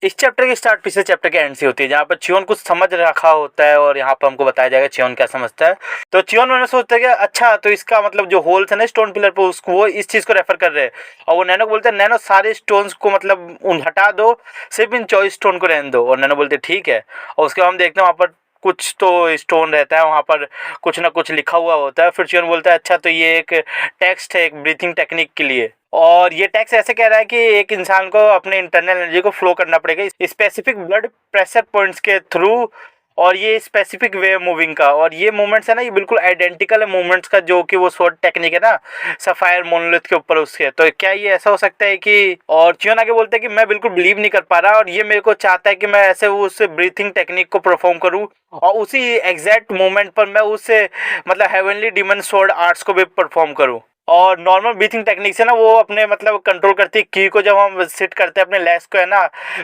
इस चैप्टर की स्टार्ट पिछले चैप्टर के एंड से होती है, जहाँ पर चियोन कुछ समझ रखा होता है और यहाँ पर हमको बताया जाएगा चियोन क्या समझता है। तो चियोन मैंने सोचता है कि अच्छा तो इसका मतलब जो होल्स है ना स्टोन पिलर पे, उसको वो इस चीज़ को रेफर कर रहे हैं। और वो नैनो को बोलते हैं नैनो सारे स्टोन्स को मतलब उन हटा दो, सिर्फ इन 24 स्टोन को रहने दो। और नैनो बोलते ठीक है। और उसके बाद हम देखते हैं वहाँ पर कुछ तो स्टोन रहता है, वहाँ पर कुछ ना कुछ लिखा हुआ होता है। फिर चियोन बोलता है अच्छा तो ये एक टेक्स्ट है एक ब्रीथिंग टेक्निक के लिए, और ये टेक्स्ट ऐसे कह रहा है कि एक इंसान को अपने इंटरनल एनर्जी को फ्लो करना पड़ेगा स्पेसिफिक ब्लड प्रेशर पॉइंट्स के थ्रू, और ये स्पेसिफिक वे मूविंग का। और ये मूवमेंट्स है ना, ये बिल्कुल आइडेंटिकल है मूवमेंट्स का जो कि वो स्वॉर्ड टेक्निक है ना सफायर मोनोलिथ के ऊपर उसके। तो क्या ये ऐसा हो सकता है कि, और चियोन आगे बोलते हैं कि मैं बिल्कुल बिलीव नहीं कर पा रहा, और ये मेरे को चाहता है कि मैं ऐसे उस ब्रीथिंग टेक्निक को परफॉर्म करूँ और उसी एग्जैक्ट मोमेंट पर मैं उससे मतलब हेवनली डिमन स्वॉर्ड आर्ट्स को भी परफॉर्म करूँ। और नॉर्मल ब्रीथिंग टेक्निक से ना वो अपने मतलब कंट्रोल करती है की को, जब हम सिट करते हैं अपने लेग्स को है ना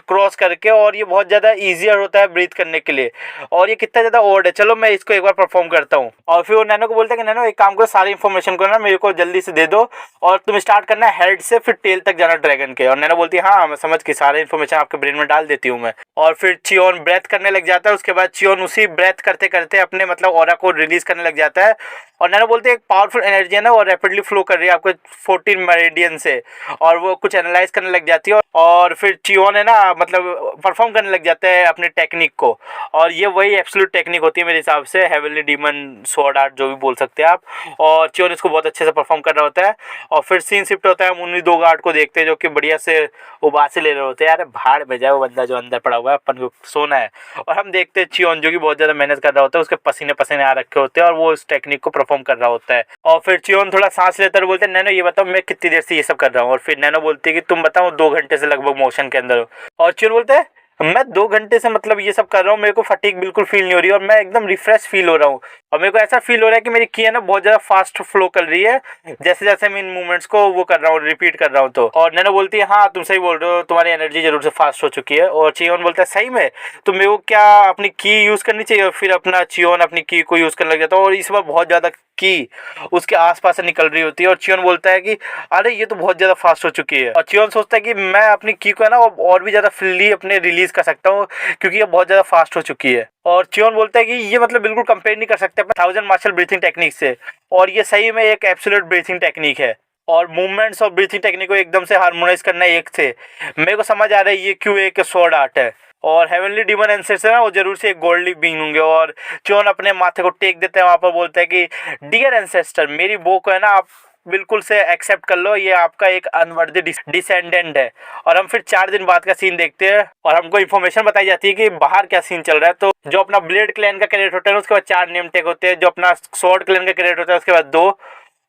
क्रॉस करके, और ये बहुत ज़्यादा ईजियर होता है ब्रीथ करने के लिए। और ये कितना ज़्यादा ओड है, चलो मैं इसको एक बार परफॉर्म करता हूँ। और फिर वो नैनो को बोलता है कि नैनो एक काम करो, सारी इन्फॉर्मेशन को ना मेरे को जल्दी से दे दो, और तुम स्टार्ट करना है हेड से फिर टेल तक जाना ड्रैगन के। और नैनो बोलती है हाँ मैं समझ के सारी इन्फॉर्मेशन आपके ब्रेन में डाल देती हूँ मैं। और फिर चियोन ब्रेथ करने लग जाता है। उसके बाद चियोन उसी ब्रेथ करते करते अपने मतलब ऑरा को रिलीज करने लग जाता है। और नैनो बोलते हैं एक पावरफुल एनर्जी है ना वो रैपिडली फ्लो कर रही है आपके 14 मेरिडियन से, और वो कुछ एनालाइज करने लग जाती है। और फिर चियोन है ना मतलब परफॉर्म करने लग जाता है अपने टेक्निक को, और ये वही एब्सोल्यूट टेक्निक होती है मेरे हिसाब से, हेवनली डीमन स्वॉर्ड आर्ट जो भी बोल सकते हैं आप। और चियोन इसको बहुत अच्छे से परफॉर्म कर रहा होता है। और फिर सीन शिफ्ट होता है, हम उन्हीं दो गार्ड को देखते हैं जो कि बढ़िया से उबासी ले रहे होते हैं। यार भाड़ में जाए वो बंदा जो अंदर पड़ा हुआ है, अपन को सोना है। और हम देखते हैं चियोन जो कि बहुत ज़्यादा मेहनत कर रहा होता है, उसके पसीने पसीने आ रखे होते हैं और वो इस टेक्निक को परफॉर्म कर रहा होता है। और फिर चियोन थोड़ा सांस लेता है, बोलते हैं नैनो ये बताओ मैं कितनी देर से ये सब कर रहा हूँ। और फिर नैनो बोलती है कि तुम बताओ 2 घंटे से लगभग मोशन के अंदर हो। और चियोन बोलते हैं मैं 2 घंटे से मतलब ये सब कर रहा हूँ, मेरे को फटीग बिल्कुल फील नहीं हो रही और मैं एकदम रिफ्रेश फील हो रहा हूँ। और मेरे को ऐसा फील हो रहा है कि मेरी की है ना बहुत ज़्यादा फास्ट फ्लो कर रही है, जैसे जैसे मैं इन मूवमेंट्स को वो कर रहा हूँ रिपीट कर रहा हूँ। तो और नैनो बोलती है हाँ तुम सही बोल रहे हो, तुम्हारी एनर्जी जरूर से फास्ट हो चुकी है। और चियोन बोलता है सही में, तो मेरे को क्या अपनी की यूज़ करनी चाहिए। फिर अपना चियोन अपनी की को यूज़ करने लग जाता है, और इस बार बहुत ज़्यादा की उसके आसपास से निकल रही होती है। और चियोन बोलता है कि अरे ये तो बहुत ज़्यादा फास्ट हो चुकी है। और चियोन सोचता है कि मैं अपनी की को है ना और भी ज़्यादा फ्रीली अपने रिलीज कर सकता हूँ, क्योंकि ये बहुत ज़्यादा फास्ट हो चुकी है। और चियोन बोलता है कि ये मतलब बिल्कुल कंपेयर नहीं कर सकते अपने 1000 मार्शल ब्रीथिंग टेक्निक से, और ये सही में एक एब्सोल्यूट ब्रीथिंग टेक्निक है। और मूवमेंट्स और ब्रीथिंग टेक्निक को एकदम से हार्मोनाइज करना एक से, मेरे को समझ आ रहा है ये क्यों एक स्वॉर्ड आर्ट है। और हेवनली डिमन एंसेस्टर ना वो जरूर से एक गोल्डली बीइंग होंगे। और चियोन अपने माथे को टेक देते हैं, वहाँ पर बोलता है कि डियर एंसेस्टर मेरी बो को है ना आप बिल्कुल से एक्सेप्ट कर लो, ये आपका एक अनवर्दी डिसेंडेंट है। और हम फिर 4 दिन बाद का सीन देखते हैं, और हमको इन्फॉर्मेशन बताई जाती है कि बाहर क्या सीन चल रहा है। तो जो अपना ब्लेड क्लैन का कैरेट होता है उसके बाद 4 नेम टेक होते हैं, जो अपना स्वॉर्ड क्लैन का कैरेट होता है उसके बाद 2,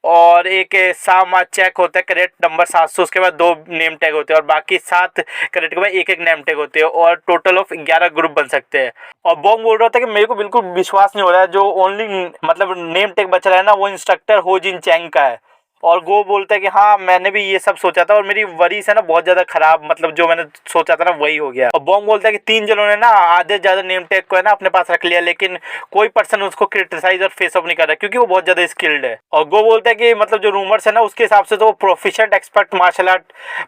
और एक सामा चेक होता है कैरेट नंबर 700 उसके बाद 2 नेम टैग होते हैं, और बाकी 7 कैरेट के बाद एक एक नेम टैग होते हैं, और टोटल ऑफ 11 ग्रुप बन सकते हैं। और बॉन्ग बोल रहा था कि मेरे को बिल्कुल विश्वास नहीं हो रहा है, जो ओनली मतलब नेम टैग बच रहा है ना वो इंस्ट्रक्टर हो जिन चैंग का है। और गो बोलता है कि हाँ मैंने भी ये सब सोचा था, और मेरी वरीज है ना बहुत ज़्यादा खराब, मतलब जो मैंने सोचा था ना वही हो गया। और बॉन्ग बोलता है कि 3 जनों ने ना आधे ज़्यादा नेम टैग को है ना अपने पास रख लिया, लेकिन कोई पर्सन उसको क्रिटिसाइज और फेस ऑफ नहीं कर रहा क्योंकि वो बहुत ज़्यादा स्किल्ड है। और गो बोलता है कि मतलब जो रूमर्स है ना उसके हिसाब से तो वो proficient expert martial art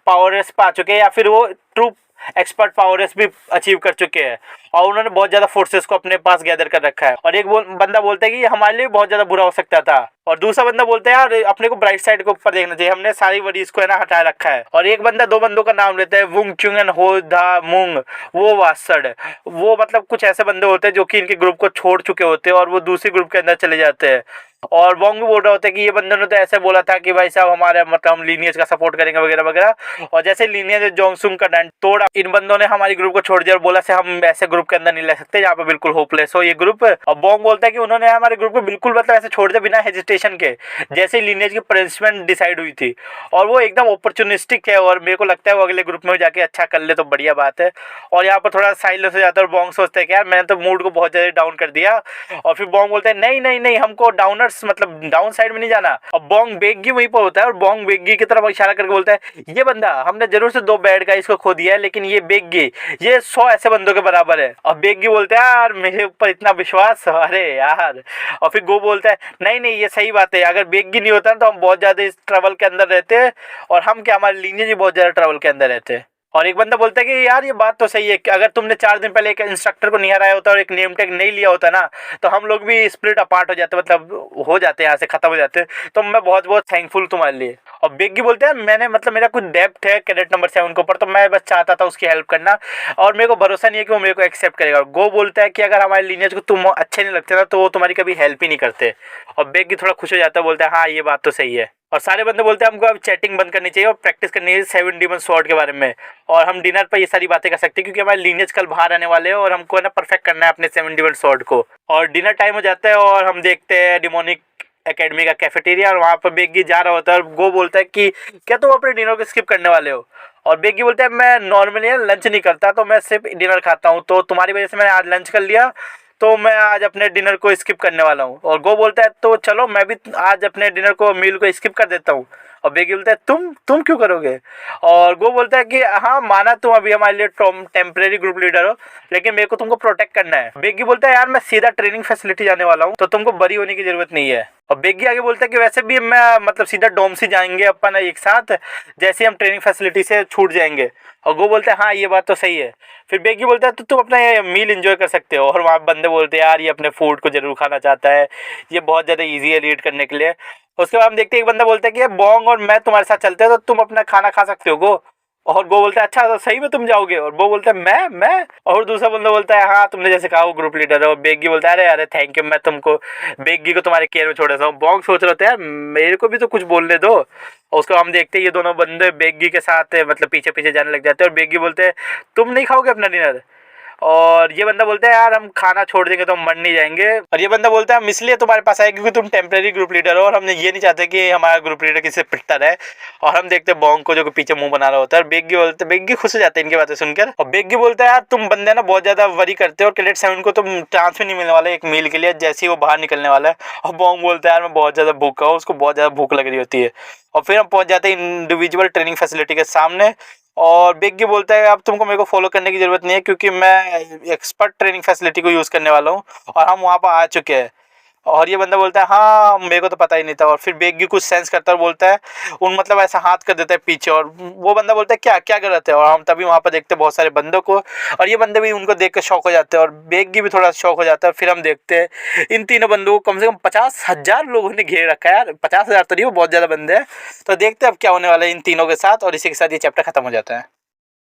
powers पा चुके हैं, या फिर वो ट्रू एक्सपर्ट पावर्स भी अचीव कर चुके हैं, और उन्होंने बहुत ज़्यादा फोर्सेस को अपने पास गैदर कर रखा है। और एक बंदा बोलता है कि ये हमारे लिए बहुत ज़्यादा बुरा हो सकता था, और दूसरा बंदा बोलता है यार अपने को ब्राइट साइड के ऊपर देखना चाहिए, हमने सारी वरीज को है ना हटा रखा है। और एक बंदा 2 बंदों का नाम लेता है, वुंग चुंग एंड हो धा मुंग, वो वासड, वो मतलब कुछ ऐसे बंदे होते हैं जो कि इनके ग्रुप को छोड़ चुके होते हैं और वो दूसरे ग्रुप के अंदर चले जाते हैं। और बॉन्ग भी बोल रहा होता है कि ये बंदे ने तो ऐसे बोला था कि भाई साहब हमारे मतलब हम लीनियज का सपोर्ट करेंगे वगैरह वगैरह। और जैसे लीनियज जोंगसुंग का डंड तोड़ा, इन बंदों ने हमारी ग्रुप को छोड़ दिया और बोला से हम ऐसे ग्रुप के अंदर नहीं ले सकते जहाँ पे बिल्कुल होपलेस हो ये ग्रुप। और बॉन्ग बोलता है कि उन्होंने हमारे ग्रुप को बिल्कुल मतलब ऐसे छोड़ दिया बिना हेजिटेशन के, जैसे लीनियज की प्लेसमेंट डिसाइड हुई थी। और वो एकदम अपॉर्चुनिस्टिक है, और मेरे को लगता है वो अगले ग्रुप में जाके अच्छा कर ले तो बढ़िया बात है। और यहाँ पर थोड़ा साइलेंस हो जाता है, और बॉन्ग सोचता है कि यार मैंने तो मूड को बहुत ज़्यादा डाउन कर दिया। और फिर बॉन्ग बोलता है नहीं नहीं नहीं हमको डाउनर मतलब डाउन साइड में नहीं जाना। अब बॉन्ग बेग्गी वहीं पर होता है, और बॉन्ग बेग्गी की तरफ इशारा करके बोलता है ये बंदा हमने जरूर से 2 बैड गाइस को खो दिया है, लेकिन ये बेग्गी ये 100 ऐसे बंदों के बराबर है। अब बेग्गी बोलता है यार मेरे ऊपर इतना विश्वास, अरे यार। और फिर गो बोलता है नहीं नहीं ये सही बात है, अगर बेग्गी नहीं होता तो हम बहुत ज़्यादा इस ट्रबल के अंदर रहते, और हम क्या हमारे लीनियज भी बहुत ज़्यादा ट्रबल के अंदर रहते। और एक बंदा बोलता है कि यार ये बात तो सही है कि अगर तुमने 4 दिन पहले एक इंस्ट्रक्टर को नहीं हराया होता और एक नेम टैग नहीं लिया होता ना, तो हम लोग भी स्प्लिट अपार्ट हो जाते, मतलब हो जाते, यहाँ से खत्म हो जाते। तो मैं बहुत बहुत थैंकफुल तुम्हारे लिए। और बेग्गी बोलते हैं मैंने मतलब मेरा कुछ डेप्थ है कैडेट नंबर 7 के ऊपर, तो मैं बस चाहता था उसकी हेल्प करना, और मेरे को भरोसा नहीं है कि वो मेरे को एक्सेप्ट करेगा। गो बोलता है कि अगर हमारे लीनियज को तुम अच्छे नहीं लगते ना, तो वो तुम्हारी कभी हेल्प ही नहीं करते। और बेग्गी थोड़ा खुश हो जाता है, बोलता है हाँ ये बात तो सही है। और सारे बंदे बोलते हैं हमको अब चैटिंग बंद करनी चाहिए और प्रैक्टिस करनी है 7 डीमन स्वॉर्ड के बारे में, और हम डिनर पर ये सारी बातें कर सकते हैं क्योंकि हमारे लीनियज कल बाहर आने वाले हैं और हमको है ना परफेक्ट करना है अपने 7 डीमन स्वॉर्ड को। और डिनर टाइम हो जाता है और हम देखते हैं डिमोनिक एकेडमी का कैफेटेरिया, और वहाँ पर बेग्गी जा रहा होता है और गो बोलता है कि क्या तुम अपने डिनर को स्किप करने वाले हो। और बेग्गी बोलता है मैं नॉर्मली लंच नहीं करता, तो मैं सिर्फ डिनर खाता हूँ, तो तुम्हारी वजह से मैंने आज लंच कर लिया, तो मैं आज अपने डिनर को स्किप करने वाला हूँ। और गो बोलता है तो चलो मैं भी आज अपने डिनर को मील को स्किप कर देता हूँ। और बेगी बोलता है तुम क्यों करोगे। और गो बोलता है कि हाँ माना तुम अभी हमारे लिए टेम्परेरी ग्रुप लीडर हो, लेकिन मेरे को तुमको प्रोटेक्ट करना है। बेगी बोलता है यार मैं सीधा ट्रेनिंग फैसिलिटी जाने वाला हूँ, तो तुमको बरी होने की जरूरत नहीं है। और बेगी आगे बोलता है कि वैसे भी मैं मतलब सीधा डोम से जाएंगे अपन एक साथ, जैसे हम ट्रेनिंग फैसिलिटी से छूट जाएंगे। और गो बोलते हैं हाँ ये बात तो सही है। फिर बेगी बोलता है तो तुम अपना ये मील एंजॉय कर सकते हो। और वहाँ बंदे बोलते हैं यार ये अपने फूड को जरूर खाना चाहता है, ये बहुत ज़्यादा ईजी है लीड करने के लिए। उसके बाद हम देखते हैं एक बंदा बोलता है कि बोंग और मैं तुम्हारे साथ चलते हैं तो तुम अपना खाना खा सकते हो गो। और गो बोलता है अच्छा तो सही में तुम जाओगे। और वो बोलता है मैं। और दूसरा बंदा बोलता है हाँ तुमने जैसे कहा वो ग्रुप लीडर है। और बेग्गी बोलता है अरे अरे थैंक यू, मैं तुमको बेग्गी को तुम्हारे केयर में छोड़ देता हूँ। बोंग सोच रहे होते हैं यार मेरे को भी तो कुछ बोलने दो। और उसको हम देखते हैं ये दोनों बंदे बेग्गी के साथ मतलब पीछे पीछे जाने लग जाते हैं। और बेग्गी बोलते हैं तुम नहीं खाओगे अपना डिनर। और ये बंदा बोलता है यार हम खाना छोड़ देंगे तो हम मर नहीं जाएंगे। और ये बंदा बोलता है हम इसलिए तुम्हारे पास आए क्योंकि तुम टेम्परेरी ग्रुप लीडर हो और हमने ये नहीं चाहते कि हमारा ग्रुप लीडर किसी से पिटता रहे। और हम देखते हैं बोंग को जो पीछे मुंह बना रहा होता है। बेग्गी बोलते बेग्गी खुश हो जाते हैं इनकी बातें सुनकर। और बेग्गी बोलता है यार तुम बंदे ना बहुत ज्यादा वरी करते हो और कैडेट 7 को तुम चांस भी नहीं मिलने वाला एक मील के लिए जैसे ही वो बाहर निकलने वाला है। और बोंग बोलता है यार मैं बहुत ज्यादा भूखा हूँ, उसको बहुत ज्यादा भूख लग रही होती है। और फिर हम पहुंच जाते हैं इंडिविजुअल ट्रेनिंग फैसिलिटी के सामने। और बेग्गी बोलता है अब तुमको मेरे को फॉलो करने की ज़रूरत नहीं है क्योंकि मैं एक्सपर्ट ट्रेनिंग फैसिलिटी को यूज़ करने वाला हूँ और हम वहाँ पर आ चुके हैं। और ये बंदा बोलता है हाँ मेरे को तो पता ही नहीं था। और फिर बेग्गी कुछ सेंस करता है और बोलता है उन मतलब ऐसा हाथ कर देता है पीछे। और वो बंदा बोलता है क्या क्या गलत है। और हम तभी वहाँ पर देखते हैं बहुत सारे बंदों को, और ये बंदे भी उनको देख कर शौक हो जाते हैं और बेग्गी भी थोड़ा शौक हो जाता है। फिर हम देखते हैं इन तीनों बंदों को कम से कम 50,000 लोगों ने घेर रखा है यार। 50,000 तो नहीं, वो बहुत ज़्यादा बंदे हैं। तो देखते हैं अब क्या होने वाला है इन तीनों के साथ, और इसी के साथ ये चैप्टर खत्म हो जाता है।